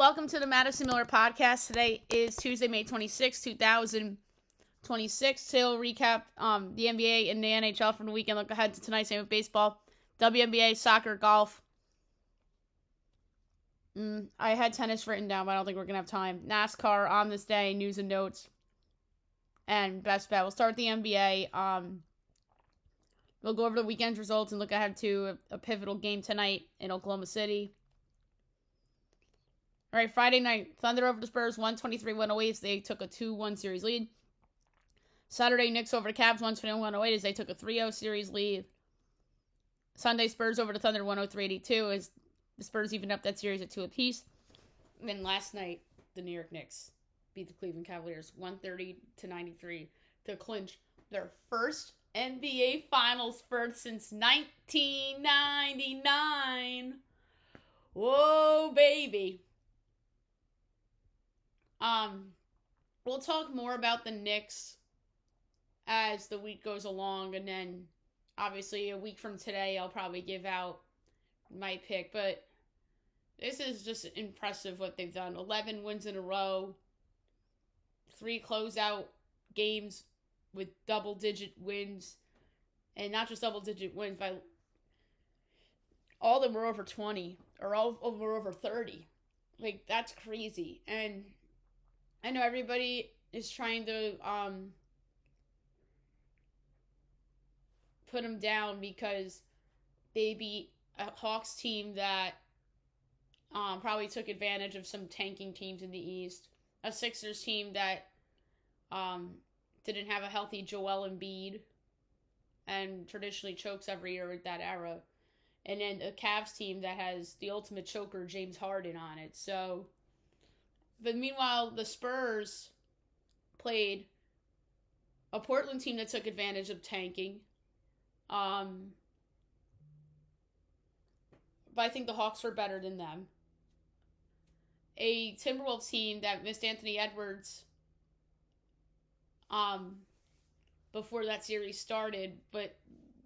Welcome to the Madison Miller Podcast. Today is Tuesday, May 26, 2026. Today we'll recap the NBA and the NHL from the weekend. Look ahead to tonight's game of baseball, WNBA, soccer, golf. I had tennis written down, but I don't think we're going to have time. NASCAR on this day, news and notes, and best bet. We'll start with the NBA. We'll go over the weekend's results and look ahead to a pivotal game tonight in Oklahoma City. All right, Friday night, Thunder over the Spurs, 123-108 as they took a 2-1 series lead. Saturday, Knicks over the Cavs, 121-108 as they took a 3-0 series lead. Sunday, Spurs over the Thunder, 103-82 as the Spurs evened up that series at 2 apiece. And then last night, the New York Knicks beat the Cleveland Cavaliers, 130-93 to clinch their first NBA Finals berth since 1999. Whoa, baby. We'll talk more about the Knicks as the week goes along, and then obviously a week from today I'll probably give out my pick, but this is just impressive what they've done. 11 wins in a row, 3 closeout games with double-digit wins, and not just double-digit wins, but all of them were over 20, or all of them were over 30. Like, that's crazy, and I know everybody is trying to put them down because they beat a Hawks team that probably took advantage of some tanking teams in the East. A Sixers team that didn't have a healthy Joel Embiid and traditionally chokes every year at that era. And then a Cavs team that has the ultimate choker, James Harden, on it. So... But meanwhile, the Spurs played a Portland team that took advantage of tanking. But I think the Hawks were better than them. A Timberwolves team that missed Anthony Edwards before that series started, but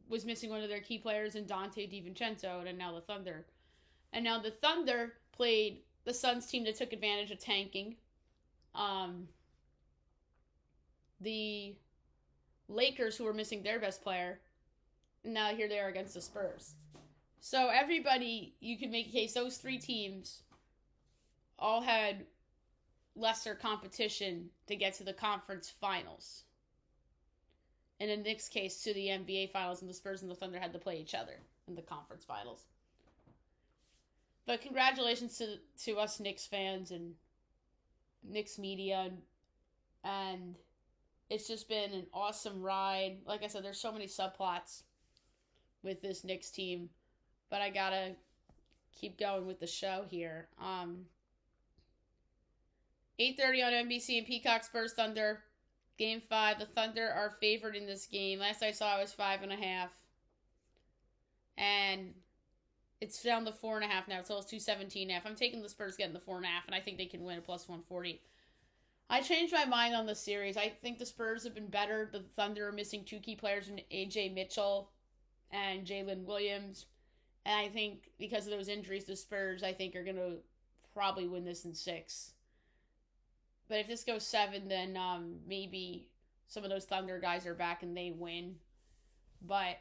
was missing one of their key players in Dante DiVincenzo, and now the Thunder. And now the Thunder played the Suns team that took advantage of tanking. The Lakers, who were missing their best player, and now here they are against the Spurs. So everybody, you can make a case, those 3 teams all had lesser competition to get to the conference finals. And in Knicks' case, to the NBA finals, and the Spurs and the Thunder had to play each other in the conference finals. But congratulations to us Knicks fans and Knicks media. And it's just been an awesome ride. Like I said, there's so many subplots with this Knicks team. But I gotta keep going with the show here. 8:30 on NBC and Peacock, Spurs Thunder. Game 5. The Thunder are favored in this game. Last I saw it was 5.5. And... it's down to 4.5 now, so it's 217.5. I'm taking the Spurs getting the 4.5, and I think they can win a plus 140. I changed my mind on the series. I think the Spurs have been better. The Thunder are missing 2 key players in AJ Mitchell and Jalen Williams. And I think because of those injuries, the Spurs, I think, are going to probably win this in 6. But if this goes 7, then maybe some of those Thunder guys are back and they win. But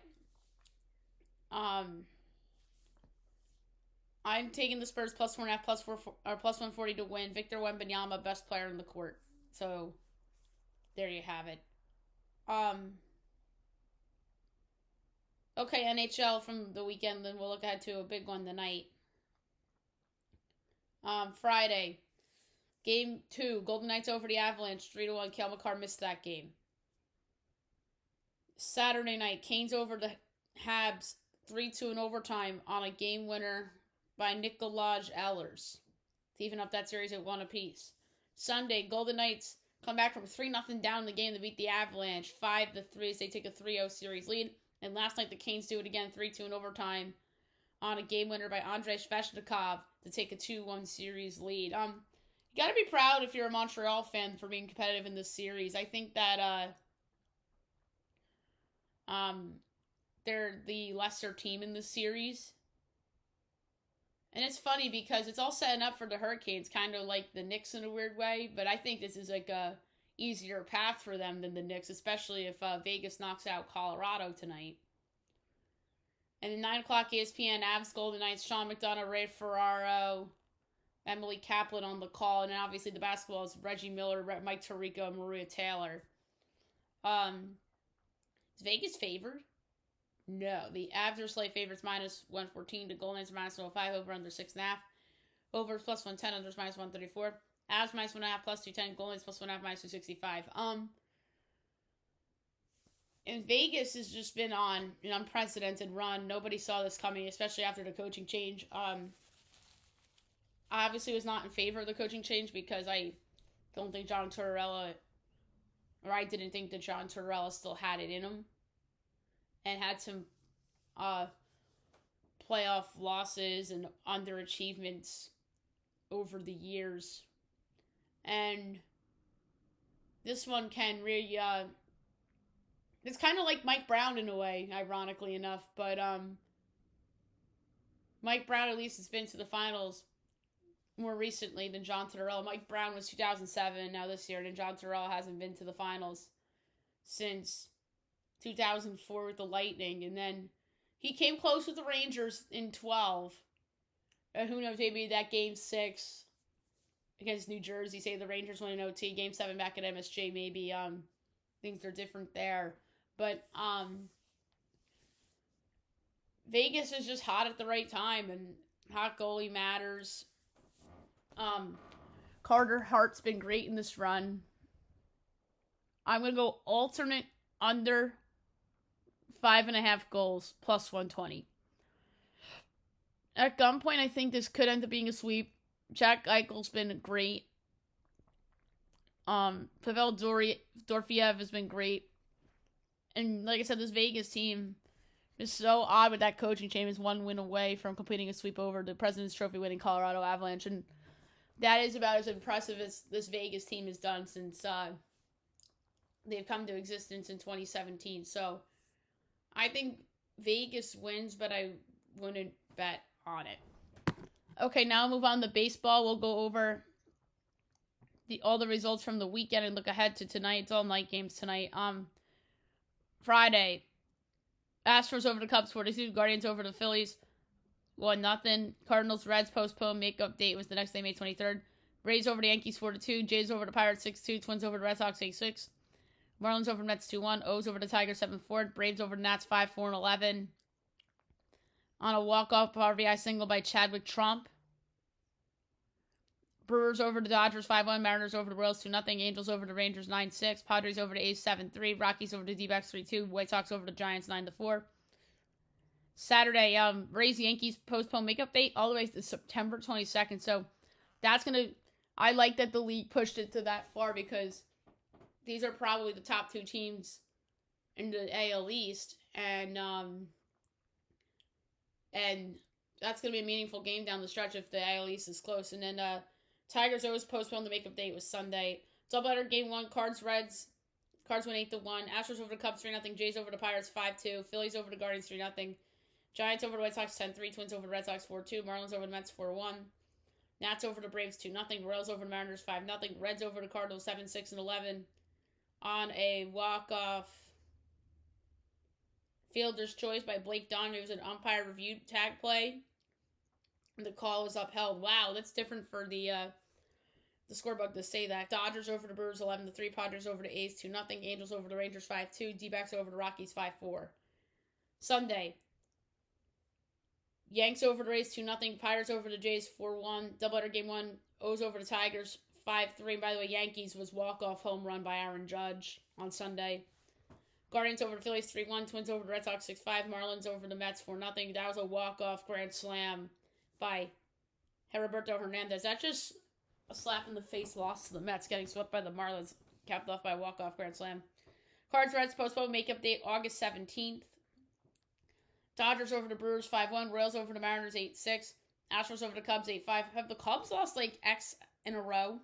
I'm taking the Spurs plus 4.5, plus 140 to win. Victor Wembanyama, best player in the court. So, there you have it. Okay, NHL from the weekend, then we'll look ahead to a big one tonight. Friday, Game 2, Golden Knights over the Avalanche, 3-1. Cale Makar missed that game. Saturday night, Canes over the Habs, 3-2 in overtime on a game winner by Nikolaj Ehlers to even up that series at 1 apiece. Sunday, Golden Knights come back from 3-0 down in the game to beat the Avalanche 5-3 as they take a 3-0 series lead. And last night, the Canes do it again, 3-2 in overtime on a game winner by Andrei Svechnikov to take a 2-1 series lead. You got to be proud if you're a Montreal fan for being competitive in this series. I think that they're the lesser team in this series. And it's funny because it's all setting up for the Hurricanes, kind of like the Knicks in a weird way. But I think this is like a easier path for them than the Knicks, especially if Vegas knocks out Colorado tonight. And then 9 o'clock ESPN, Avs Golden Knights, Sean McDonough, Ray Ferraro, Emily Kaplan on the call. And then obviously the basketball is Reggie Miller, Mike Tirico, and Maria Taylor. Is Vegas favored? No. The Avs are slight favorites, minus 114. The Golden Knights are minus 105, over under 6.5. Over plus 110, unders minus 134. Avs minus 1.5, plus 210. Golden Knights plus 1.5, minus 265. And Vegas has just been on an unprecedented run. Nobody saw this coming, especially after the coaching change. I obviously was not in favor of the coaching change because I don't think John Tortorella, or I didn't think that John Tortorella still had it in him and had some playoff losses and underachievements over the years. And this one can really, it's kind of like Mike Brown in a way, ironically enough, but Mike Brown at least has been to the finals more recently than John Tortorella. Mike Brown was 2007, now this year, and John Tortorella hasn't been to the finals since 2004 with the Lightning, and then he came close with the Rangers in 12. Who knows, maybe that game 6 against New Jersey, say the Rangers win in OT, game 7 back at MSG, maybe things are different there. But Vegas is just hot at the right time, and hot goalie matters. Carter Hart's been great in this run. I'm going to go alternate under 5.5 goals, plus 120. At gunpoint, I think this could end up being a sweep. Jack Eichel's been great. Pavel Dorofeyev has been great. And like I said, this Vegas team is so odd with that coaching change. Is one win away from completing a sweep over the President's Trophy winning Colorado Avalanche. And that is about as impressive as this Vegas team has done since they've come to existence in 2017. So I think Vegas wins, but I wouldn't bet on it. Okay, now I'll move on to baseball. We'll go over all the results from the weekend and look ahead to tonight. It's all night games tonight. Friday, Astros over the Cubs 4-2, Guardians over the Phillies 1-0. Cardinals Reds postponed makeup date was the next day, May 23rd. Braves over the Yankees 4-2, Jays over the Pirates 6-2, Twins over the Red Sox 8-6. Marlins over the Mets 2-1, O's over the Tigers 7-4, Braves over the Nats 5-4-11. On a walk-off RBI single by Chadwick Trump. Brewers over the Dodgers 5-1, Mariners over the Royals 2-0, Angels over the Rangers 9-6, Padres over the A's 7-3, Rockies over the D-backs 3-2, White Sox over the Giants 9-4. Saturday, Rays Yankees postponed makeup date all the way to September 22nd. So that's gonna. I like that the league pushed it to that far because these are probably the top 2 teams in the AL East, and that's gonna be a meaningful game down the stretch if the AL East is close. And then Tigers always postponed the makeup date was Sunday. Doubleheader game 1, Cards Reds. Cards win 8-1. Astros over the Cubs 3-0. Jays over the Pirates 5-2. Phillies over the Guardians 3-0. Giants over the White Sox 10-3. Twins over the Red Sox 4-2. Marlins over the Mets 4-1. Nats over the Braves 2-0. Royals over the Mariners 5-0. Reds over the Cardinals 7-6-11. On a walk-off fielder's choice by Blake Don. It was an umpire review tag play. The call was upheld. Wow, that's different for the scorebook to say that. Dodgers over the Brewers 11-3. Padres over the A's 2-0. Angels over the Rangers 5-2. D-backs over the Rockies 5-4. Sunday, Yanks over the Rays 2-0. Pirates over the Jays 4-1. Doubleheader game 1. O's over the Tigers 5-3. By the way, Yankees was walk-off home run by Aaron Judge on Sunday. Guardians over the Phillies 3-1. Twins over the Red Sox 6-5. Marlins over the Mets 4-0. That was a walk-off grand slam by Heriberto Hernandez. That's just a slap in the face loss to the Mets, getting swept by the Marlins, capped off by a walk-off grand slam. Cards Reds postponed makeup date August 17th. Dodgers over the Brewers 5-1. Royals over the Mariners 8-6. Astros over the Cubs 8-5. Have the Cubs lost like X in a row?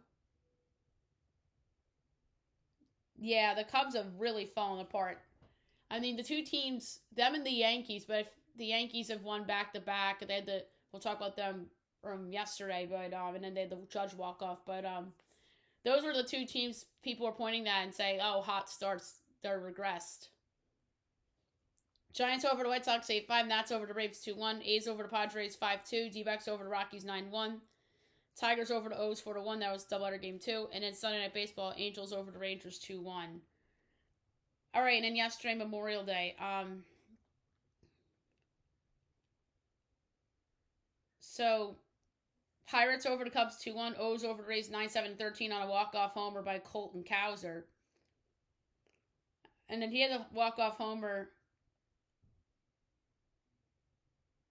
Yeah, the Cubs have really fallen apart. I mean, the two teams, them and the Yankees, but if the Yankees have won back-to-back, they had we'll talk about them from yesterday, but and then they had the Judge walk off. But those were the two teams people were pointing at and saying, "Oh, hot starts, they're regressed." Giants over the White Sox 8-5. Nats over the Braves 2-1. A's over the Padres 5-2. D-backs over the Rockies 9-1. Tigers over the O's 4-1. That was doubleheader game 2. And then Sunday Night Baseball, Angels over the Rangers 2-1. All right, and then yesterday, Memorial Day. So Pirates over the Cubs 2-1. O's over the Rays 9-7-13 on a walk-off homer by Colton Cowser. And then he had a walk-off homer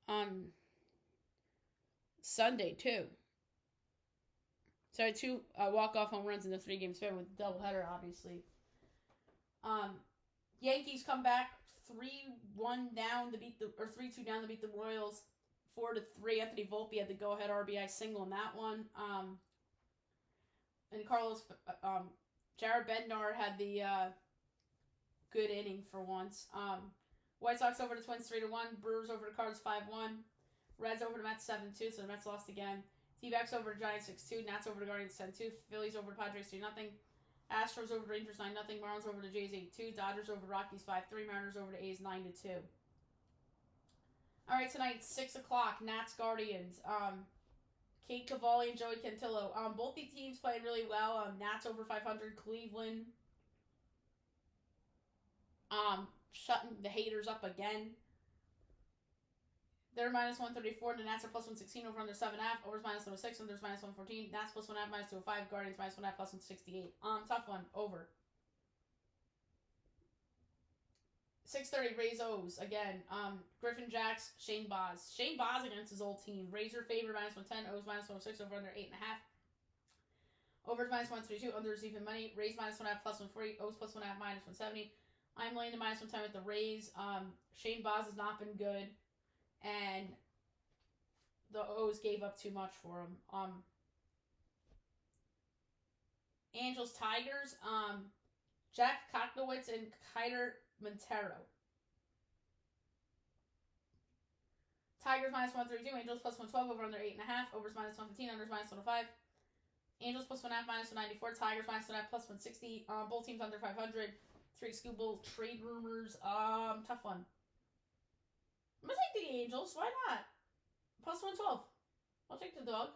on Sunday, too. So I had two walk-off home runs in the 3-game span with the doubleheader, obviously. Yankees come back 3-1 down to beat 3-2 down to beat the Royals. 4-3. Anthony Volpe had the go-ahead RBI single in that one. And Jared Bednar had the good inning for once. White Sox over the Twins 3-1. Brewers over the Cards 5-1. Reds over the Mets 7-2. So the Mets lost again. D-backs over the Giants 6-2. Nats over the Guardians 10-2. Phillies over the Padres 3-0. Astros over the Rangers 9-0. Marlins over the Jays 8-2. Dodgers over the Rockies 5-3. Mariners over the A's 9-2. All right, tonight 6 o'clock. Nats Guardians. Kate Cavalli and Joey Cantillo. Both the teams played really well. Nats over 500. Cleveland. Shutting the haters up again. They're minus 134. The Nats are plus 116. Over under 7.5. Overs minus 106. Unders minus 114. Nats plus 1.5 minus 205. Guardians minus 1.5 plus 168. Tough one. Over. 6:30 Rays O's again. Griffin Jacks, Shane Baz. Shane Baz against his old team. Rays are favored minus 110. O's minus 106. Over under 8.5. Overs minus 132. Unders even money. Rays minus 1.5 plus 140. O's plus 1.5 minus 170. I'm laying the minus 110 with the Rays. Shane Baz has not been good. And the O's gave up too much for him. Angels Tigers. Jack Koknowitz and Kiter Montero. Tigers minus 132. Angels plus 112. Over under 8.5. Overs minus 115. Unders minus 105. Angels plus 1.5 minus 194. Tigers minus 1.5 plus 160. Both teams under 500. 3 Scooble trade rumors. Tough one. I'm going to take the Angels. Why not? Plus 112. I'll take the dog.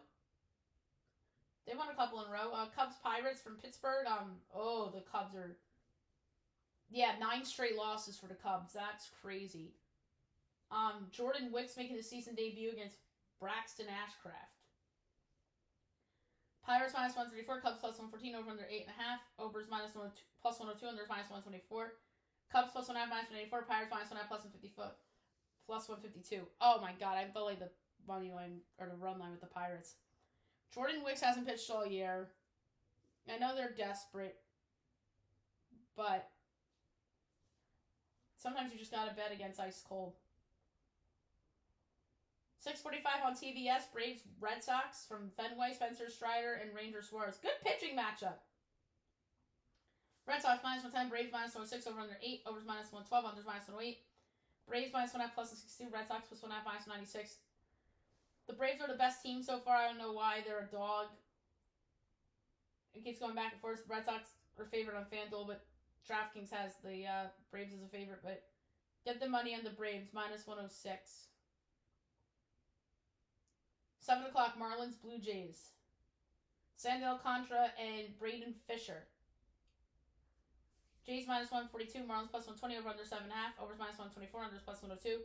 They won a couple in a row. Cubs Pirates from Pittsburgh. The Cubs are... Yeah, 9 straight losses for the Cubs. That's crazy. Jordan Wicks making his season debut against Braxton Ashcraft. Pirates minus 134. Cubs plus 114. Over under 8.5. Overs minus plus 102. Unders minus 124. Cubs plus 1.5 minus 184. Pirates minus 1.5 plus 154. Plus 152. Oh my god, I felt like the money line or the run line with the Pirates. Jordan Wicks hasn't pitched all year. I know they're desperate, but sometimes you just gotta bet against ice cold. 6:45 on TVS. Braves Red Sox from Fenway. Spencer Strider and Ranger Suarez. Good pitching matchup. Red Sox minus 110. Braves minus 106. Over under 8. Overs minus 112. Unders minus 108. Braves minus 1.5 plus 162. Red Sox plus 1.5 minus 96. The Braves are the best team so far. I don't know why. They're a dog. It keeps going back and forth. Red Sox are favored on FanDuel, but DraftKings has the Braves as a favorite. But get the money on the Braves. Minus 106. 7 o'clock. Marlins Blue Jays. Sandy Alcantara and Braden Fisher. Jays minus 142, Marlins plus 120, over under 7.5, overs minus 124, unders plus 102.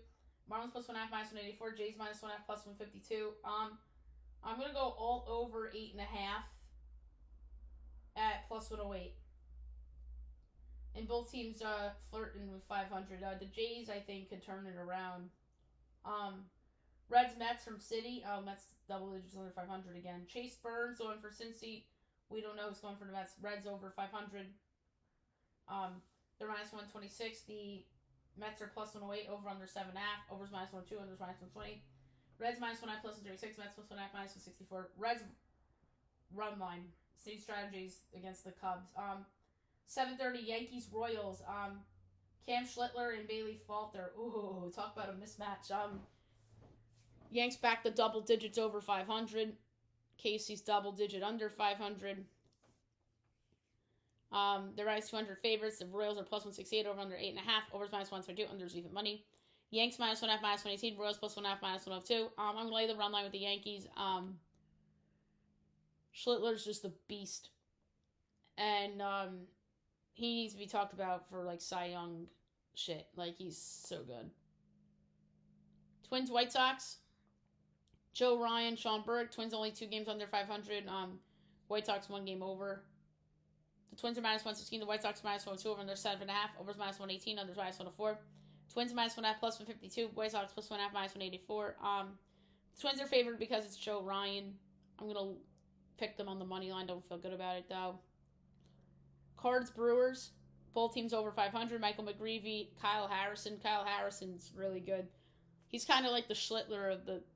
Marlins plus 1.5 minus 184, Jays minus 1.5 plus 152. I'm going to go all over 8.5 at plus 108. And both teams flirting with 500. The Jays, I think, could turn it around. Reds Mets from City. Mets double digits under 500 again. Chase Burns going for Cincy. We don't know who's going for the Mets. Reds over 500. They're minus 126. The Mets are plus 108. Over under 7.5. Overs minus 102. Unders minus 120. Reds minus 1.5 plus 136. Mets plus 1.5 minus 164. Reds run line. Same strategies against the Cubs. 7:30 Yankees Royals. Cam Schlittler and Bailey Falter. Ooh, talk about a mismatch. Yanks back the double digits over 500. Casey's double digit under 500. The Rice 200 favorites. The Royals are plus 168 over under 8.5. Overs minus 122. Unders even money. Yanks minus 1.5 minus 118. Royals plus 1.5 minus 102. I'm gonna lay the run line with the Yankees. Schlittler's just a beast, and he needs to be talked about for like Cy Young shit. Like he's so good. Twins White Sox. Joe Ryan, Sean Burke. Twins only 2 games under 500. White Sox 1 game over. The Twins are minus 116. The White Sox minus 102 over under 7.5. Overs minus 118. Unders minus 104. Twins minus 1.5 plus 152. White Sox plus 1.5 minus 184. Twins are favored because it's Joe Ryan. I'm gonna pick them on the money line. Don't feel good about it though. Cards Brewers. Both teams over 500. Michael McGreevy, Kyle Harrison. Kyle Harrison's really good. He's kind of like the Schlittler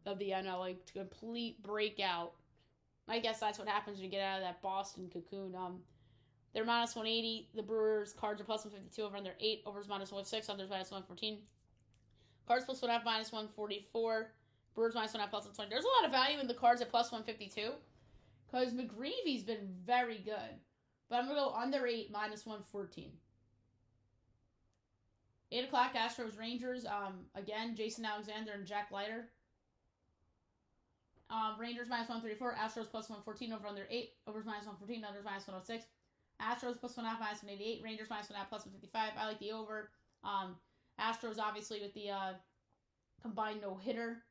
of the NL, like complete breakout. I guess that's what happens when you get out of that Boston cocoon. They're minus 180. The Brewers Cards are plus 152 over under 8. Overs minus 106. Unders minus 114. Cards plus 1.5 minus 144. Brewers minus 1.5 plus 120. There's a lot of value in the Cards at plus 152 because McGreevy's been very good. But I'm going to go under 8 minus 114. 8 o'clock, Astros Rangers. Again, Jason Alexander and Jack Leiter. Rangers minus 134. Astros plus 114 over under 8. Overs minus 114. Unders minus 106. Astros plus 1.5 minus 188. Rangers minus 1.5 plus 155. I like the over. Astros obviously with the combined no hitter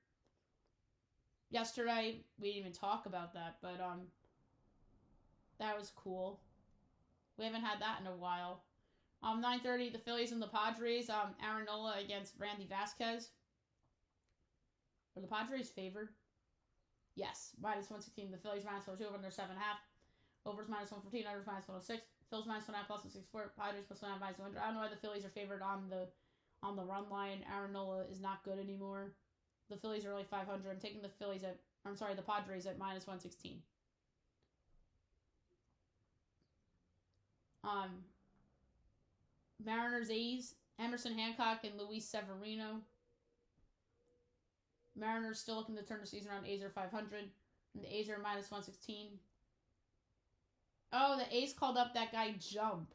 yesterday. We didn't even talk about that, but that was cool. We haven't had that in a while. 9:30, the Phillies and the Padres. Aaron Nola against Randy Vasquez. Are the Padres favored? Yes. Minus 116. The Phillies minus 102 over under 7.5. Overs minus 114. Unders minus 106. Phillies minus 1.5 plus 164. Padres plus 1.5 minus 100. I don't know why the Phillies are favored on the run line. Aaron Nola is not good anymore. The Phillies are only 500. I'm taking the Padres at minus 116. Mariners A's, Emerson Hancock and Luis Severino. Mariners still looking to turn the season around. A's are 500. And the A's are minus 116. Oh, the A's called up that guy Jump.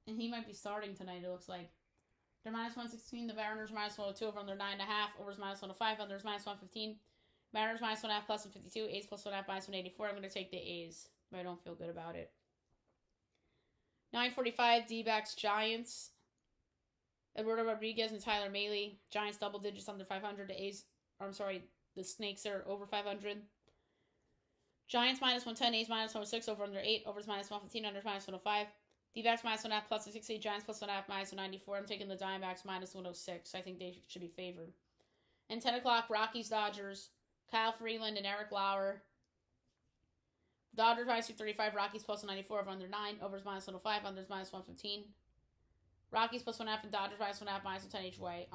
And he might be starting tonight, it looks like. They're minus 116. The Mariners minus 102 over under 9.5. Overs minus 105. Unders minus 115. Mariners minus 1.5 plus 152. A's plus 1.5 minus 184. I'm going to take the A's, but I don't feel good about it. 9:45, D-backs Giants. Eduardo Rodriguez and Tyler Mahle. Giants double digits under 500. The Snakes are over 500. Giants minus 110. A's minus 106 over under 8. Overs minus 115. Unders minus 105. D-backs minus 1.5 plus 160. Giants plus 1.5 minus 194. I'm taking the Diamondbacks minus 106. I think they should be favored. And 10 o'clock, Rockies Dodgers. Kyle Freeland and Eric Lauer. Dodgers minus 235. Rockies plus 194 over under 9. Overs minus 105. Unders minus 115. Rockies plus 1.5 and Dodgers minus 1.5 minus 110 each way.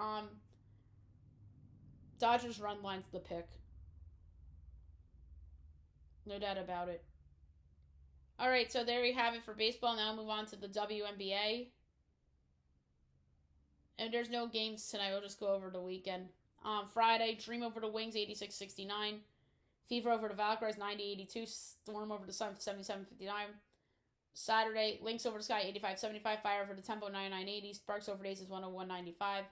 Dodgers run line's the pick. No doubt about it. Alright, so there you have it for baseball. Now I'll move on to the WNBA. And there's no games tonight. We'll just go over the weekend. Friday, Dream over the Wings, 86-69. Fever over the Valkyries, 90-82. Storm over the Sun, 77-59. Saturday, Lynx over the Sky, 85-75. Fire over the Tempo, 99-80. Sparks over the Aces, 101-95.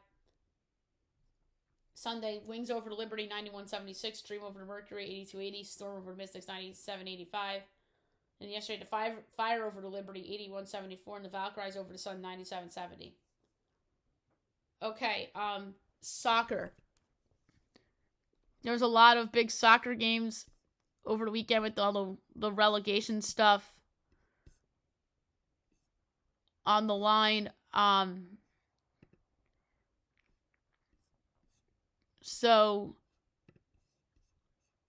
Sunday, Wings over the Liberty, 91-76. Dream over the Mercury, 82-80. Storm over the Mystics, 97-85. And yesterday, the Fire over the Liberty, 81-74. And the Valkyries over the Sun, 97-70. Okay, soccer. There was a lot of big soccer games over the weekend with all the relegation stuff on the line. So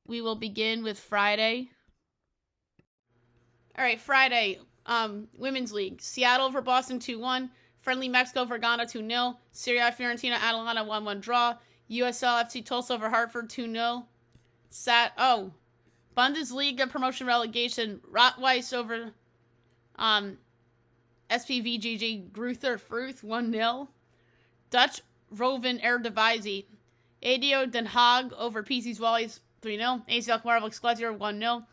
we will begin with Friday. All right, Friday, Women's League. Seattle over Boston 2-1. Friendly Mexico over Ghana 2-0. Serie A Fiorentina Atalanta 1-1 draw. USL FC Tulsa over Hartford 2-0. Bundesliga promotion relegation. Rot-Weiss over SPVGG Gruther Fruth 1-0. Dutch Roven Eredivisie. ADO Den Haag over PC Zwolleys 3-0. ACL Alkmaar over Excelsior 1-0.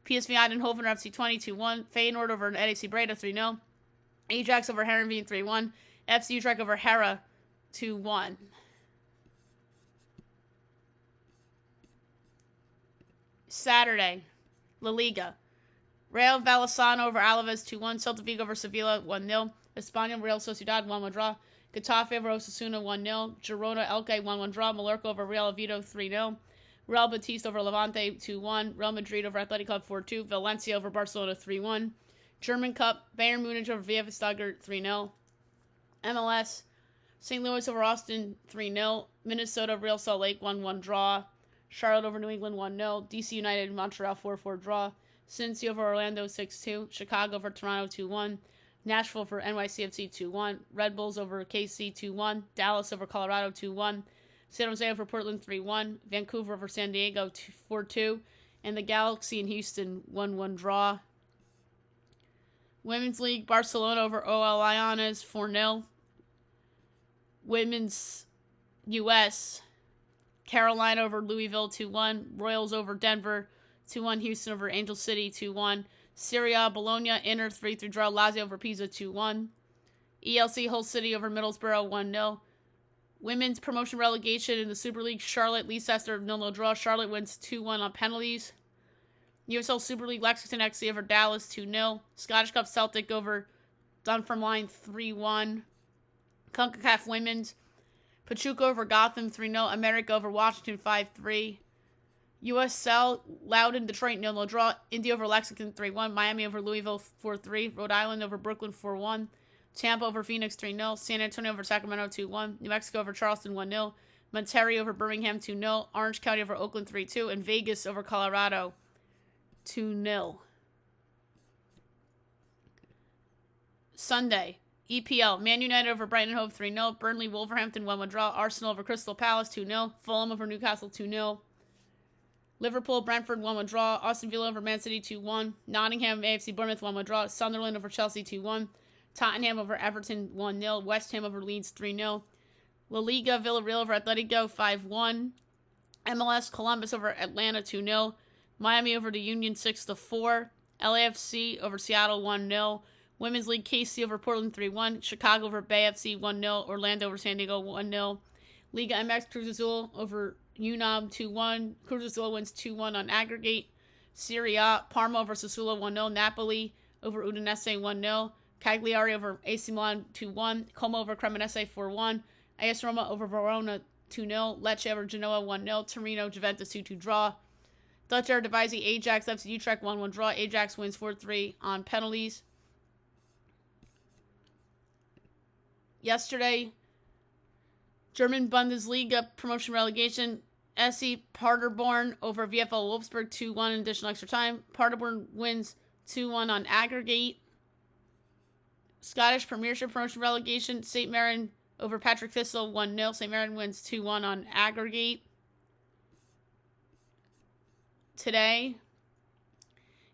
PSV Eindhoven FC 2-1. Feyenoord over NEC Breda 3-0. Ajax over Heerenveen 3-1. FC Utrecht over Hera 2-1. Saturday, La Liga. Real Vallecano over Alaves 2-1. Celta Vigo over Sevilla 1-0. Espanyol Real Sociedad 1-1 draw. Getafe over Osasuna 1-0. Girona Elche 1-1 draw. Mallorca over Real Oviedo 3-0. Real Betis over Levante 2-1. Real Madrid over Athletic Club 4-2. Valencia over Barcelona 3-1. German Cup, Bayern Munich over VfB Stuttgart 3-0. MLS, St. Louis over Austin 3-0. Minnesota Real Salt Lake 1-1 draw. Charlotte over New England 1-0. DC United Montreal 4-4 draw. Cincy over Orlando 6-2. Chicago over Toronto 2-1. Nashville for NYCFC 2-1. Red Bulls over KC 2-1. Dallas over Colorado 2-1. San Jose over Portland 3-1. Vancouver over San Diego 4-2. And the Galaxy in Houston 1-1 draw. Women's League, Barcelona over OL Leones 4-0. Women's US, Carolina over Louisville 2-1. Royals over Denver 2-1. Houston over Angel City 2-1. Serie A, Bologna, Inter 3-3 draw. Lazio over Pisa 2-1. ELC, Hull City over Middlesbrough 1-0. Women's promotion relegation in the Super League, Charlotte, Leicester 0-0 draw. Charlotte wins 2-1 on penalties. USL Super League, Lexington XC over Dallas 2-0. Scottish Cup, Celtic over Dunfermline 3-1. CONCACAF Women's, Pachuca over Gotham 3-0. America over Washington 5-3. USL, Loudoun, Detroit 0-0 draw. Indy over Lexington 3-1. Miami over Louisville 4-3. Rhode Island over Brooklyn 4-1. Tampa over Phoenix 3-0. San Antonio over Sacramento 2-1. New Mexico over Charleston 1-0. Monterrey over Birmingham 2-0. Orange County over Oakland 3-2. And Vegas over Colorado 2-0. Sunday, EPL, Man United over Brighton Hove 3-0. Burnley Wolverhampton 1-1 draw. Arsenal over Crystal Palace 2-0. Fulham over Newcastle 2-0. Liverpool Brentford 1-1 draw. Aston Villa over Man City 2-1. Nottingham AFC Bournemouth 1-1 draw. Sunderland over Chelsea 2-1. Tottenham over Everton 1-0. West Ham over Leeds 3-0. La Liga Villarreal over Atletico 5-1. MLS Columbus over Atlanta 2-0. Miami over the Union 6-4. LAFC over Seattle 1-0. Women's League KC over Portland 3-1. Chicago over Bay FC 1-0. Orlando over San Diego 1-0. Liga MX Cruz Azul over UNAM 2-1. Cruz Azul wins 2-1 on aggregate. Serie A, Parma over Sassuolo 1-0. Napoli over Udinese 1-0. Cagliari over AC Milan 2-1. Como over Cremonese 4-1. AS Roma over Verona 2-0. Lecce over Genoa 1-0. Torino Juventus 2-2 draw. Dutch Eredivisie, Ajax FC Utrecht 1-1 draw. Ajax wins 4-3 on penalties. Yesterday, German Bundesliga promotion relegation. SC Paderborn over VfL Wolfsburg 2-1 in additional extra time. Paderborn wins 2-1 on aggregate. Scottish Premiership promotion relegation. St. Mirren over Patrick Thistle 1-0. St. Mirren wins 2-1 on aggregate. Today,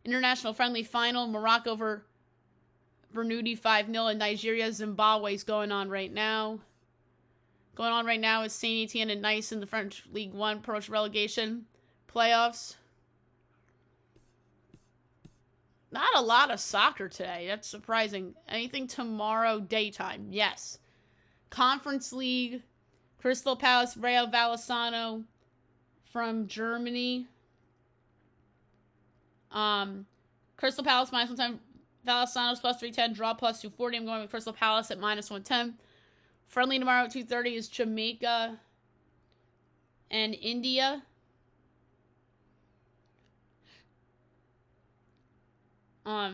international friendly final. Morocco over Bernoudi 5-0. And Nigeria Zimbabwe is going on right now. Going on right now is Saint Etienne and Nice in the French League One promotion relegation playoffs. Not a lot of soccer today. That's surprising. Anything tomorrow daytime? Yes. Conference League, Crystal Palace, Rayo Vallecano from Germany. Crystal Palace minus 110. Vallecano's plus 310. Draw plus 240. I'm going with Crystal Palace at minus 110. Friendly tomorrow at 2:30 is Jamaica and India. I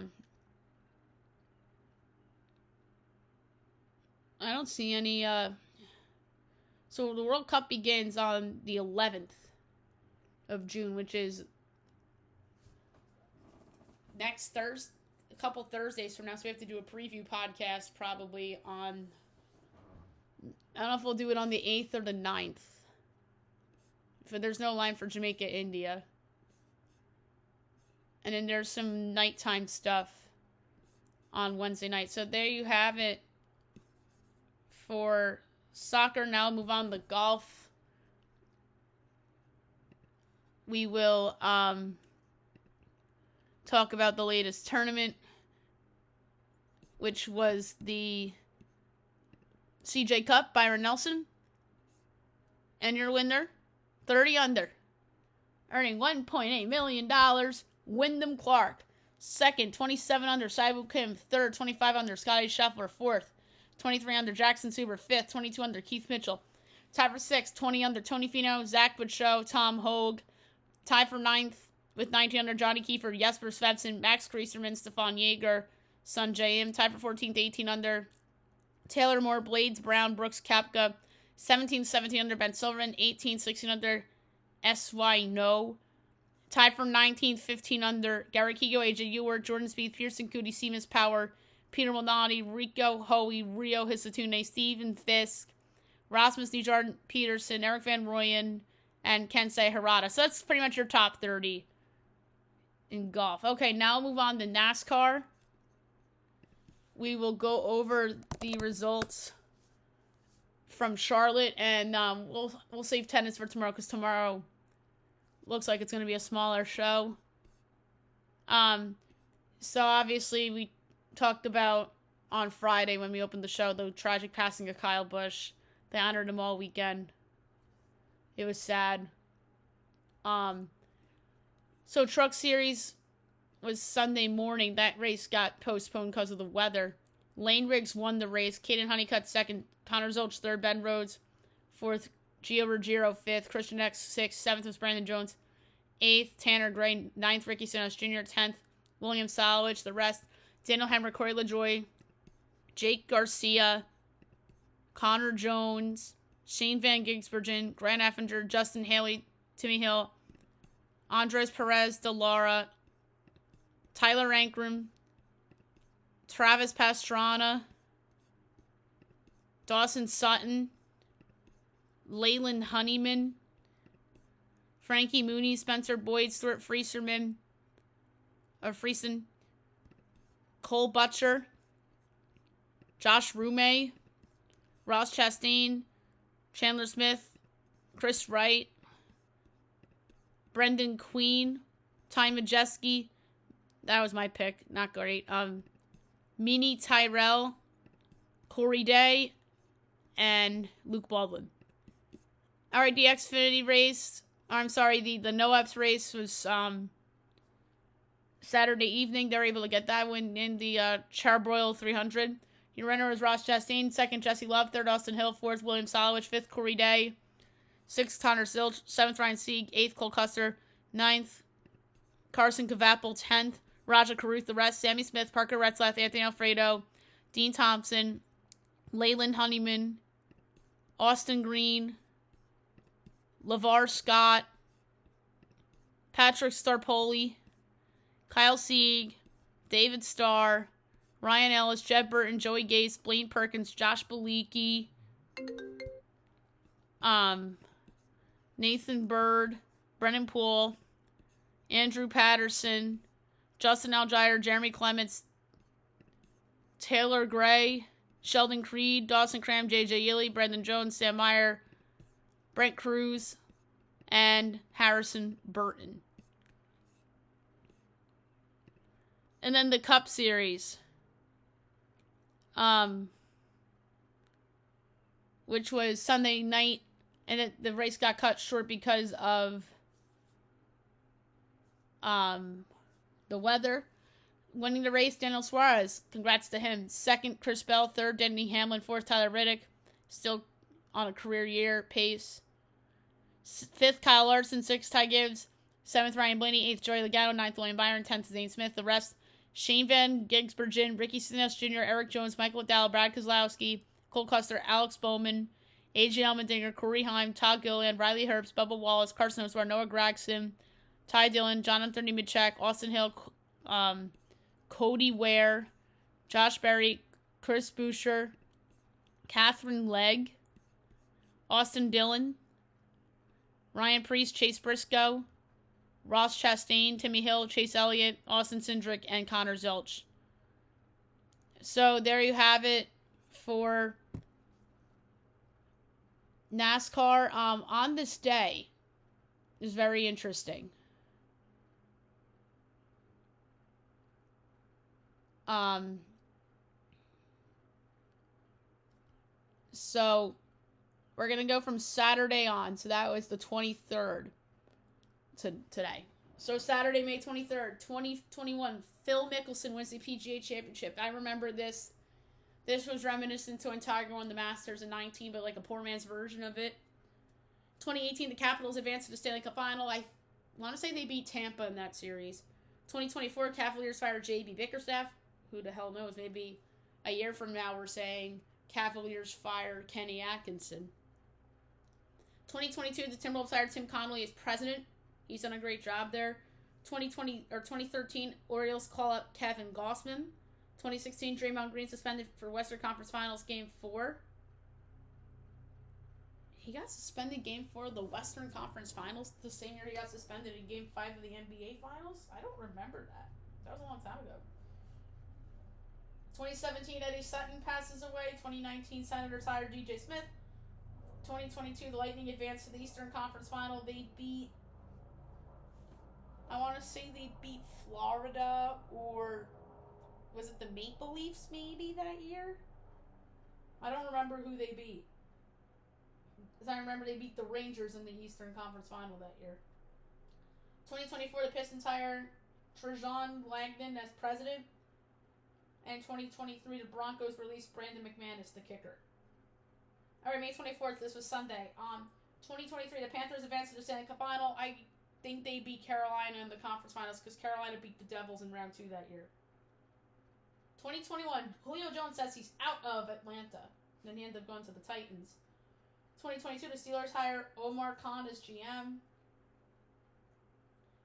don't see any, so the World Cup begins on the 11th of June, which is next Thursday, a couple Thursdays from now, so we have to do a preview podcast probably on, I don't know if we'll do it on the 8th or the 9th. But there's no line for Jamaica, India. And then there's some nighttime stuff on Wednesday night. So there you have it for soccer. Now move on to golf. We will talk about the latest tournament, which was the CJ Cup, Byron Nelson. And your winner, 30 under, earning $1.8 million, Wyndham Clark. Second, 27 under, Saibu Kim. Third, 25 under, Scotty Scheffler. Fourth, 23 under, Jackson Suber. Fifth, 22 under, Keith Mitchell. Tie for sixth, 20 under, Tony Finau, Zach Butchot, Tom Hogue. Tie for ninth with 19 under, Johnny Kiefer, Jesper Svensson, Max Krieserman, Stefan Jaeger, Sun J.M. Tie for 14th, 18 under, Taylor Moore, Blades Brown, Brooks Koepka. 17, 17 under, Ben Silverman. 18, 16 under, S.Y. No. Tied for 19th, 15 under, Garrett Higo, AJ Ewart, Jordan Spieth, Pearson Coody, Seamus Power, Peter Malnati, Rico Hoey, Rio Hisatune, Steven Fisk, Rasmus Nijard Peterson, Eric Van Rooyen, and Kensei Harada. So that's pretty much your top 30 in golf. Okay, now move on to NASCAR. We will go over the results from Charlotte, and we'll save tennis for tomorrow, because tomorrow looks like it's going to be a smaller show. So obviously we talked about on Friday when we opened the show the tragic passing of Kyle Busch. They honored him all weekend. It was sad. So Truck Series was Sunday morning. That race got postponed because of the weather. Lane Riggs won the race. Caden Honeycutt second. Connor Zolch third. Ben Rhodes fourth. Gio Ruggiero fifth. Christian X sixth. Seventh was Brandon Jones. Eighth, Tanner Gray. Ninth, Ricky Stenhouse Jr. 10th, William Salowich. The rest, Daniel Hemrick, Corey LaJoie, Jake Garcia, Connor Jones, Shane Van Gisbergen, Grant Effinger, Justin Haley, Timmy Hill, Andres Perez de Lara, Tyler Ankrum, Travis Pastrana, Dawson Sutton, Leyland Honeyman, Frankie Mooney, Spencer Boyd, Stuart Friesen, Cole Butcher, Josh Rume, Ross Chastain, Chandler Smith, Chris Wright, Brendan Queen, Ty Majeski. That was my pick. Not great. Minnie Tyrell, Corey Day, and Luke Baldwin. All right, the Xfinity race. I'm sorry, the No-Ups race was Saturday evening. They were able to get that win in the Charbroil 300. Your runner was Ross Chastain. Second, Jesse Love. Third, Austin Hill. Fourth, William Solowich. Fifth, Corey Day. Sixth, Connor Zilch. Seventh, Ryan Sieg. Eighth, Cole Custer. Ninth, Carson Cavapel. 10th, Raja Caruth. The rest, Sammy Smith, Parker Retzlaff, Anthony Alfredo, Dean Thompson, Leyland Honeyman, Austin Green, LeVar Scott, Patrick Starpoli, Kyle Sieg, David Starr, Ryan Ellis, Jeb Burton, Joey Gase, Blaine Perkins, Josh Bilicki, Nathan Bird, Brennan Poole, Andrew Patterson, Justin Algier, Jeremy Clements, Taylor Gray, Sheldon Creed, Dawson Cram, JJ Yilley, Brendan Jones, Sam Meyer, Brent Cruz, and Harrison Burton. And then the Cup Series, which was Sunday night, and the race got cut short because of the weather. Winning the race, Daniel Suarez. Congrats to him. Second, Chris Bell. Third, Denny Hamlin. Fourth, Tyler Reddick. Still on a career year pace. Fifth, Kyle Larson. Sixth, Ty Gibbs. Seventh, Ryan Blaney. Eighth, Joey Logano. Ninth, William Byron. 10th, Zane Smith. The rest, Shane Van Gisbergen, Ricky Stenhouse Jr., Eric Jones, Michael McDowell, Brad Keselowski, Cole Custer, Alex Bowman, AJ Allmendinger, Corey Heim, Todd Gilliland, Riley Herbst, Bubba Wallace, Carson Oswald, Noah Gragson, Ty Dillon, John Anthony Mitchell, Austin Hill, Cody Ware, Josh Berry, Chris Buescher, Catherine Legg, Austin Dillon, Ryan Preece, Chase Briscoe, Ross Chastain, Timmy Hill, Chase Elliott, Austin Cindric, and Connor Zilch. So there you have it for NASCAR on this day is very interesting. So we're gonna go from Saturday on. So that was the 23rd to today. So Saturday, May 23rd, 2021, Phil Mickelson wins the PGA Championship. I remember this. This was reminiscent to when Tiger won the Masters in 19, but like a poor man's version of it. 2018, the Capitals advanced to the Stanley Cup Final. I want to say they beat Tampa in that series. 2024, Cavaliers fired J.B. Bickerstaff. Who the hell knows? Maybe a year from now we're saying Cavaliers fired Kenny Atkinson. 2022, the Timberwolves hired Tim Connolly as president. He's done a great job there. 2013, Orioles call up Kevin Gossman. 2016, Draymond Green suspended for Western Conference Finals Game 4. He got suspended Game 4 of the Western Conference Finals the same year he got suspended in Game 5 of the NBA Finals? I don't remember that. That was a long time ago. 2017, Eddie Sutton passes away. 2019, Senators hired DJ Smith. 2022, the Lightning advanced to the Eastern Conference Final. They beat, I want to say they beat Florida, or was it the Maple Leafs maybe that year? I don't remember who they beat. Because I remember they beat the Rangers in the Eastern Conference Final that year. 2024, the Pistons hire Trajan Langdon as president. And 2023, the Broncos released Brandon McManus, the kicker. Alright, May 24th, this was Sunday. 2023, the Panthers advanced to the Stanley Cup Final. I think they beat Carolina in the conference finals because Carolina beat the Devils in round 2 that year. 2021, Julio Jones says he's out of Atlanta. Then he ended up going to the Titans. 2022, the Steelers hire Omar Khan as GM.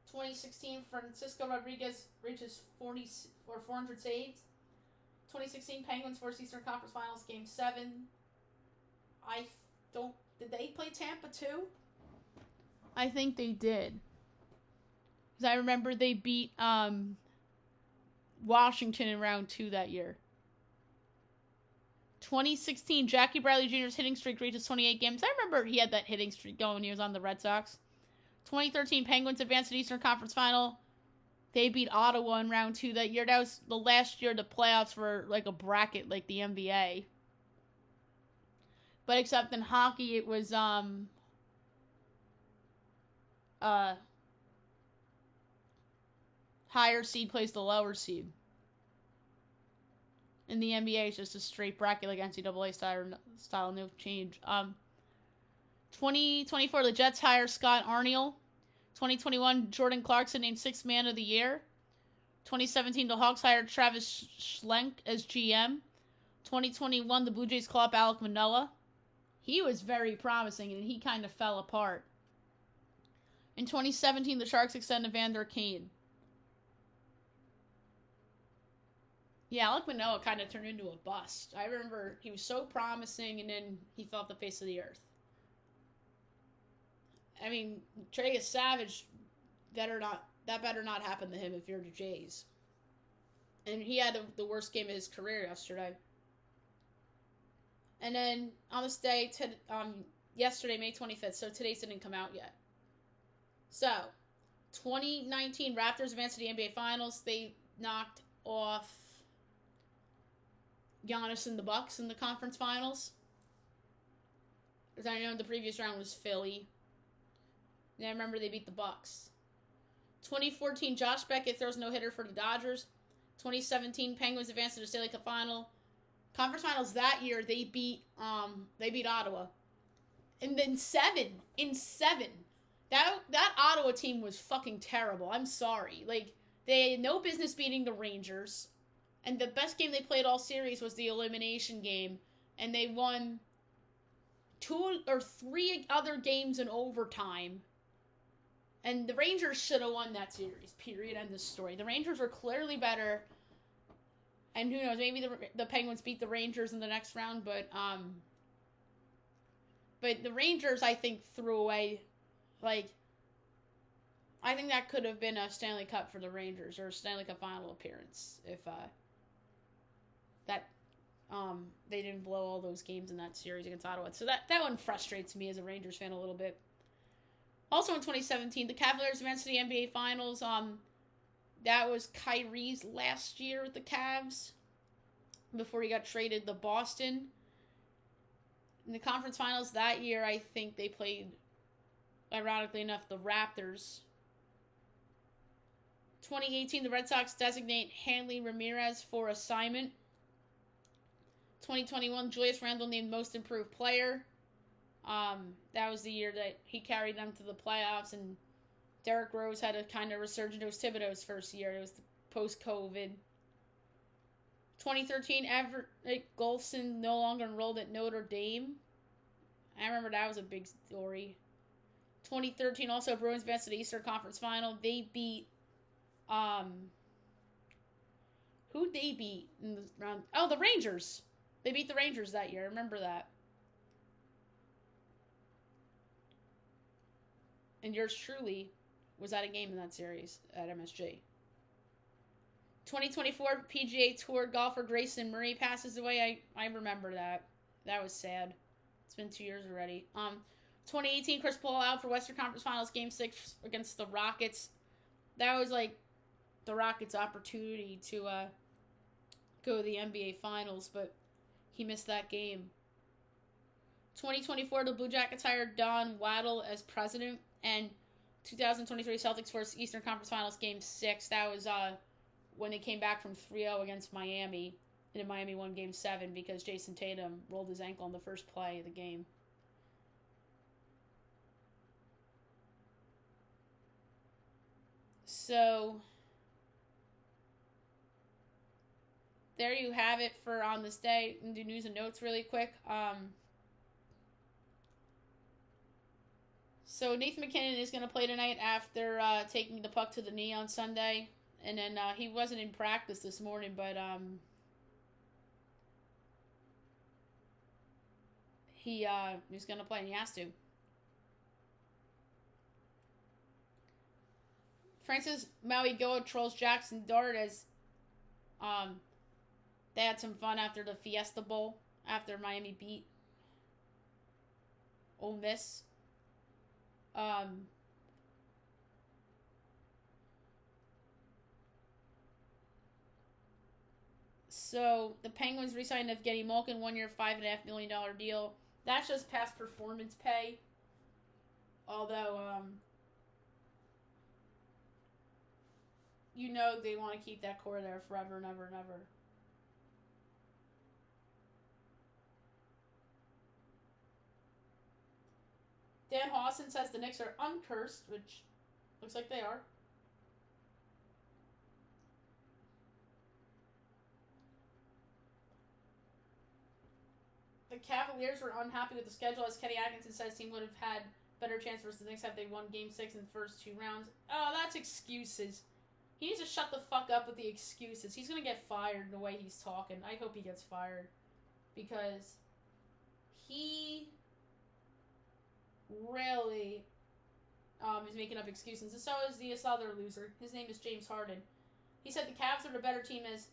2016, Francisco Rodriguez reaches 400 saves. 2016, Penguins versus Eastern Conference Finals Game 7. Did they play Tampa too? I think they did. Because I remember they beat Washington in round 2 that year. 2016, Jackie Bradley Jr.'s hitting streak reaches 28 games. I remember he had that hitting streak going when he was on the Red Sox. 2013, Penguins advanced to the Eastern Conference Final. They beat Ottawa in round 2 that year. That was the last year the playoffs were like a bracket like the NBA. But except in hockey, it was higher seed plays the lower seed. In the NBA, it's just a straight bracket like NCAA style, no change. 2024, the Jets hire Scott Arniel. 2021, Jordan Clarkson named 6th Man of the Year. 2017, the Hawks hired Travis Schlenk as GM. 2021, the Blue Jays call up Alek Manoah. He was very promising, and he kind of fell apart. In 2017, the Sharks extend Evander Kane. Yeah, Alek Manoah kind of turned into a bust. I remember he was so promising, and then he fell off the face of the earth. I mean, Trey Savage, better not happen to him if you're the Jays. And he had the worst game of his career yesterday. And then on this day, yesterday, May 25th, so today's didn't come out yet. So, 2019 Raptors advanced to the NBA Finals. They knocked off Giannis and the Bucks in the conference finals. As I know, the previous round was Philly. And I remember they beat the Bucks. 2014, Josh Beckett throws no-hitter for the Dodgers. 2017, Penguins advanced to the Stanley Cup Final. Conference Finals that year, they beat Ottawa. And then in seven. That Ottawa team was fucking terrible. I'm sorry. Like, they had no business beating the Rangers. And the best game they played all series was the elimination game. And they won 2 or 3 other games in overtime. And the Rangers should have won that series, period, end of story. The Rangers were clearly better. And who knows, maybe the Penguins beat the Rangers in the next round, but the Rangers, I think, threw away, like, I think that could have been a Stanley Cup for the Rangers, or a Stanley Cup final appearance, if, They didn't blow all those games in that series against Ottawa. So that one frustrates me as a Rangers fan a little bit. Also in 2017, the Cavaliers advanced to the NBA Finals. That was Kyrie's last year with the Cavs before he got traded to Boston. In the conference finals that year, I think they played, ironically enough, the Raptors. 2018, the Red Sox designate Hanley Ramirez for assignment. 2021, Julius Randle named Most Improved Player. That was the year that he carried them to the playoffs, and Derrick Rose had a kind of resurgence. It was Thibodeau's first year. It was post-COVID. 2013, Everett Golson no longer enrolled at Notre Dame. I remember that was a big story. 2013, also Bruins advanced to the Eastern Conference Final. They beat, who'd they beat in the round? Oh, the Rangers. They beat the Rangers that year. I remember that. And yours truly was at a game in that series at MSG. 2024 PGA Tour golfer Grayson Murray passes away. I remember that. That was sad. It's been 2 years already. 2018 Chris Paul out for Western Conference Finals Game 6 against the Rockets. That was like the Rockets' opportunity to go to the NBA Finals, but he missed that game. 2024 the Blue Jackets hired Don Waddle as president, and 2023 Celtics versus Eastern Conference Finals Game 6. That was when they came back from 3-0 against Miami. And Miami won Game 7 because Jason Tatum rolled his ankle on the first play of the game. So, there you have it for on this day. And do news and notes really quick. So Nathan McKinnon is going to play tonight after taking the puck to the knee on Sunday. And then he wasn't in practice this morning, but he's going to play, and he has to. Francis Maui-Goa trolls Jackson Dart as they had some fun after the Fiesta Bowl, after Miami beat Ole Miss. So the Penguins re-signed Evgeny Malkin, 1 year, $5.5 million deal. That's just past performance pay. Although, you know they want to keep that core there forever and ever and ever. Dan Hawson says the Knicks are uncursed, which looks like they are. The Cavaliers were unhappy with the schedule, as Kenny Atkinson says team would have had better chance versus the Knicks had they won Game 6 in the first 2 rounds. Oh, that's excuses. He needs to shut the fuck up with the excuses. He's going to get fired the way he's talking. I hope he gets fired. Because he really is making up excuses. And so is this other loser. His name is James Harden. He said the Cavs are the better team, as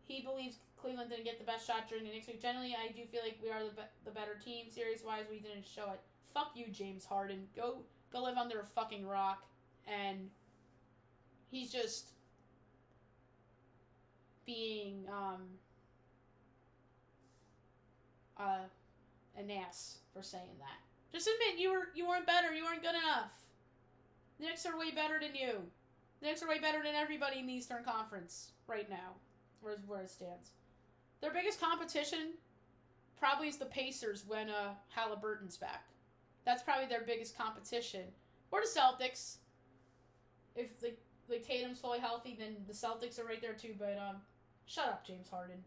he believes Cleveland didn't get the best shot during the next week. Generally, I do feel like we are the better team. Series-wise, we didn't show it. Fuck you, James Harden. Go live under a fucking rock. And he's just being an ass for saying that. Just admit you weren't better. You weren't good enough. The Knicks are way better than you. The Knicks are way better than everybody in the Eastern Conference right now, where it stands. Their biggest competition probably is the Pacers when Halliburton's back. That's probably their biggest competition. Or the Celtics. If like Tatum's fully healthy, then the Celtics are right there too. But shut up, James Harden.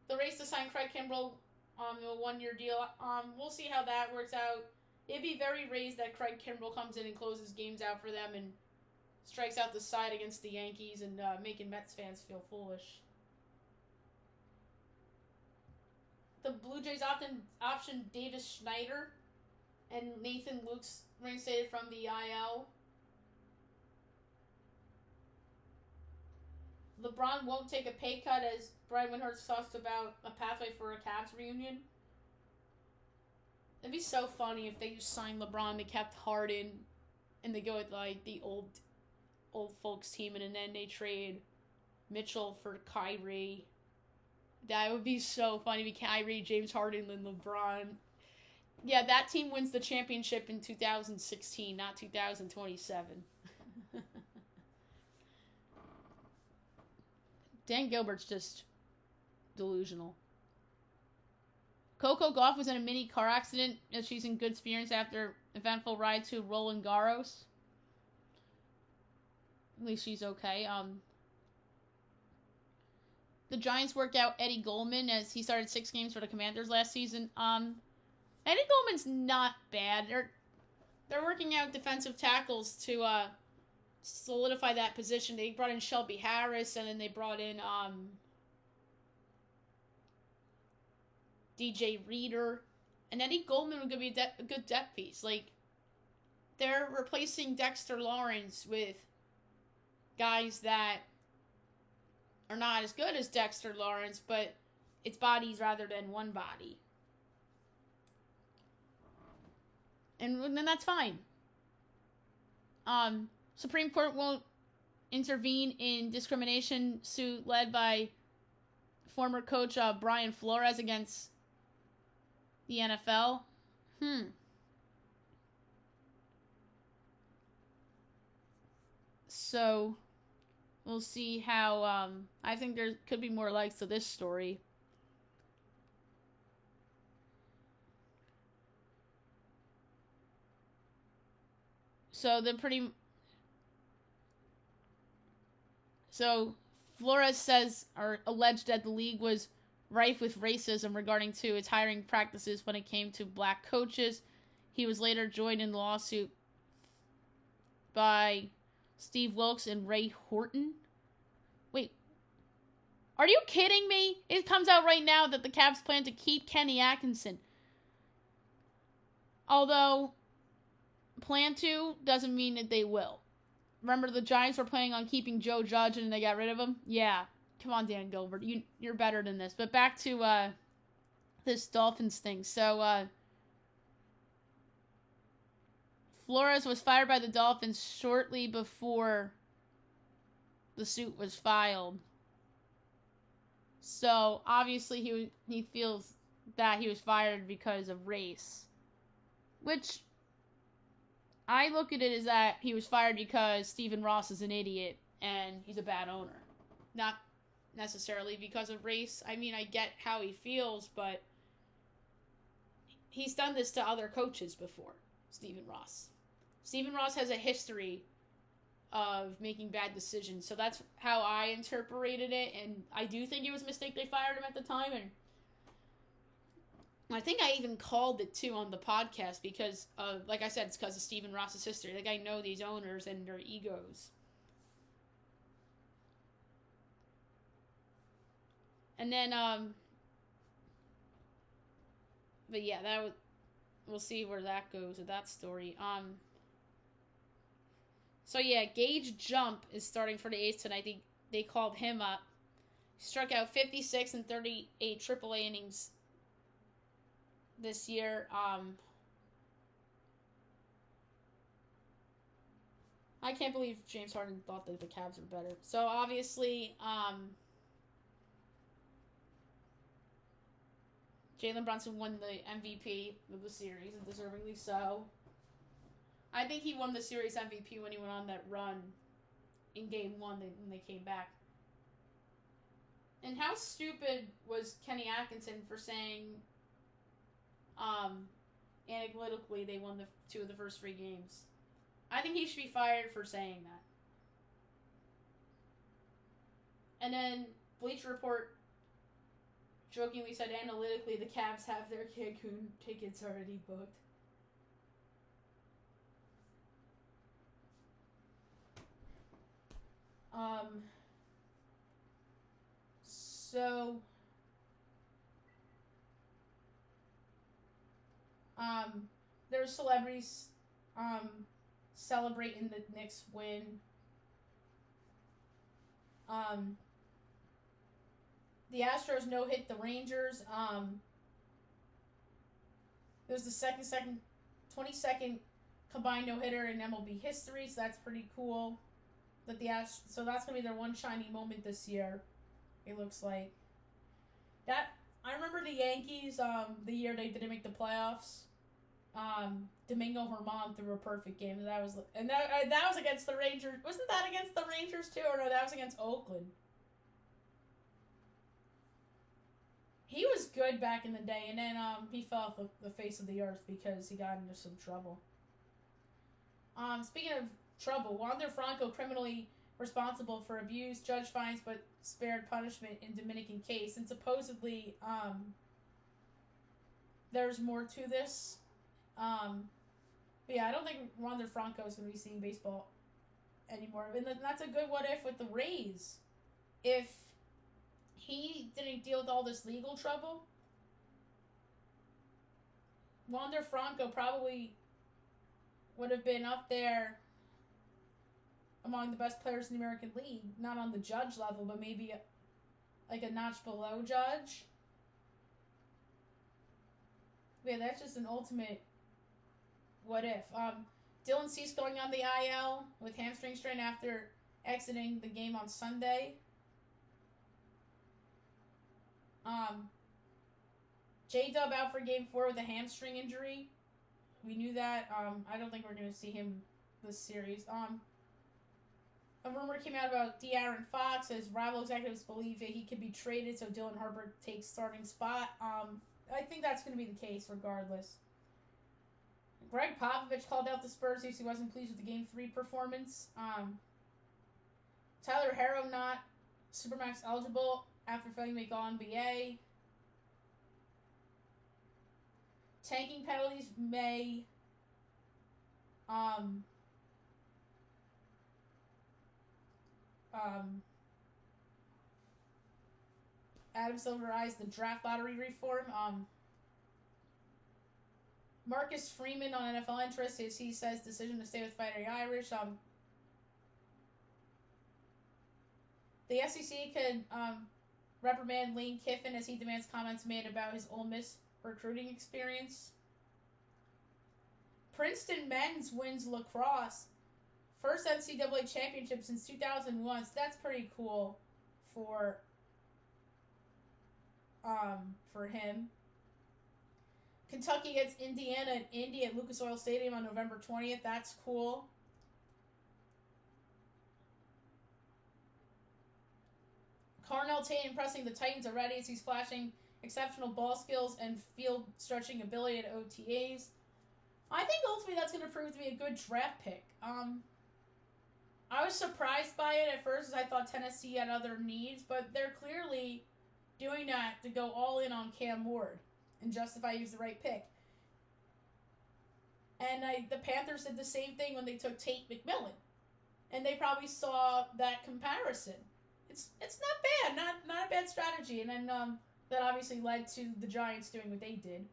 The race to sign Craig Kimbrell, a 1-year deal. We'll see how that works out. It'd be very raised that Craig Kimbrell comes in and closes games out for them and strikes out the side against the Yankees and making Mets fans feel foolish. The Blue Jays option Davis Schneider and Nathan Luke's reinstated from the IL. LeBron won't take a pay cut, as Brian Windhorst talks about a pathway for a Cavs reunion. It'd be so funny if they just signed LeBron, they kept Harden, and they go with like the old folks team, and then they trade Mitchell for Kyrie. That would be so funny. Be Kyrie, James Harden, and LeBron. Yeah, that team wins the championship in 2016, not 2027. Dan Gilbert's just delusional. Coco Gauff was in a mini car accident as she's in good spirits after eventful ride to Roland Garros. At least she's okay. The Giants worked out Eddie Goldman as he started 6 games for the Commanders last season. Eddie Goldman's not bad. They're working out defensive tackles to solidify that position. They brought in Shelby Harris, and then they brought in DJ Reader, and Eddie Goldman was going to be a good depth piece. Like, they're replacing Dexter Lawrence with guys that are not as good as Dexter Lawrence, but it's bodies rather than one body. And then that's fine. Supreme Court won't intervene in discrimination suit led by former coach Brian Flores against the NFL. So we'll see how, I think there could be more legs to this story. So Flores says, or alleged, that the league was rife with racism regarding to its hiring practices when it came to black coaches. He was later joined in the lawsuit by Steve Wilkes and Ray Horton. Wait, are you kidding me? It comes out right now that the Cavs plan to keep Kenny Atkinson. Although, plan to doesn't mean that they will. Remember, the Giants were planning on keeping Joe Judge and they got rid of him? Yeah. Come on, Dan Gilbert. You're better than this. But back to this Dolphins thing. So, Flores was fired by the Dolphins shortly before the suit was filed. So, obviously, he feels that he was fired because of race. Which, I look at it as that he was fired because Stephen Ross is an idiot and he's a bad owner. Not necessarily because of race. I mean, I get how he feels, but he's done this to other coaches before, Stephen Ross. Stephen Ross has a history of making bad decisions, so that's how I interpreted it, and I do think it was a mistake they fired him at the time, and I think I even called it too on the podcast because, like I said, it's because of Stephen Ross's history. Like, I know these owners and their egos. And then, but yeah, we'll see where that goes with that story. So yeah, Gage Jump is starting for the A's tonight. They called him up. He struck out 56 and 38 AAA innings this year. I can't believe James Harden thought that the Cavs were better. So obviously, Jalen Brunson won the MVP of the series, and deservingly so. I think he won the series MVP when he went on that run in Game 1 when they came back. And how stupid was Kenny Atkinson for saying, analytically, they won the 2 of the first 3 games? I think he should be fired for saying that. And then Bleacher Report jokingly said, analytically, the Cavs have their Cancun tickets already booked. There's celebrities, celebrating the Knicks win. The Astros no-hit the Rangers. It was the 22nd combined no-hitter in MLB history, so that's pretty cool. So that's gonna be their one shining moment this year. It looks like that. I remember the Yankees. The year they didn't make the playoffs. Domingo Germán threw a perfect game. That was against the Rangers. Wasn't that against the Rangers too, or no? That was against Oakland. He was good back in the day, and then he fell off the face of the earth because he got into some trouble. Speaking of trouble, Wander Franco criminally responsible for abuse, judge finds but spared punishment in Dominican case, and supposedly there's more to this. But yeah, I don't think Wander Franco is going to be seeing baseball anymore. And that's a good what if with the Rays. If he didn't deal with all this legal trouble, Wander Franco probably would have been up there among the best players in the American League. Not on the judge level, but maybe like a notch below judge. Yeah, that's just an ultimate what if. Dylan Cease going on the IL with hamstring strain after exiting the game on Sunday. J-Dub out for Game 4 with a hamstring injury. We knew that. I don't think we're going to see him this series. A rumor came out about De'Aaron Fox as rival executives believe that he could be traded so Dylan Harper takes starting spot. I think that's going to be the case regardless. Greg Popovich called out the Spurs because he wasn't pleased with the Game 3 performance. Tyler Harrow not Supermax eligible after failing to make All-NBA. Tanking penalties may Adam Silver eyes the draft lottery reform. Marcus Freeman on NFL interest, as he says, decision to stay with Fighting Irish. The SEC could reprimand Lane Kiffin as he demands comments made about his Ole Miss recruiting experience. Princeton men's wins lacrosse. First NCAA championship since 2001, so that's pretty cool for him. Kentucky gets Indiana and Indy at Lucas Oil Stadium on November 20th. That's cool. Carnell Tate impressing the Titans already as he's flashing exceptional ball skills and field stretching ability at OTAs. I think ultimately that's going to prove to be a good draft pick. I was surprised by it at first as I thought Tennessee had other needs, but they're clearly doing that to go all in on Cam Ward and justify he's the right pick. And the Panthers did the same thing when they took Tate McMillan. And they probably saw that comparison. It's not bad, not a bad strategy. And then that obviously led to the Giants doing what they did.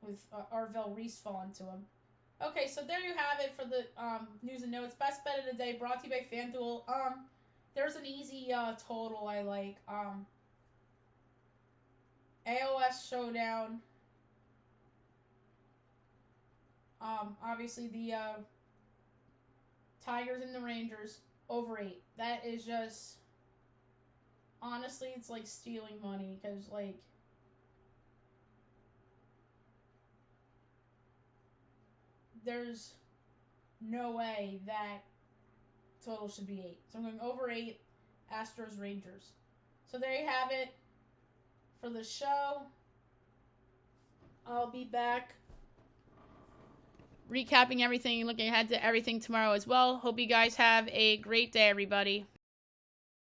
With Arvell Reese falling to him. Okay, so there you have it for the news and notes. Best bet of the day brought to you by FanDuel. There's an easy total I like. AOS Showdown. Obviously the Tigers and the Rangers over 8. That is just honestly, it's like stealing money because like there's no way that total should be 8. So I'm going over 8, Astros, Rangers. So there you have it for the show. I'll be back recapping everything, looking ahead to everything tomorrow as well. Hope you guys have a great day, everybody.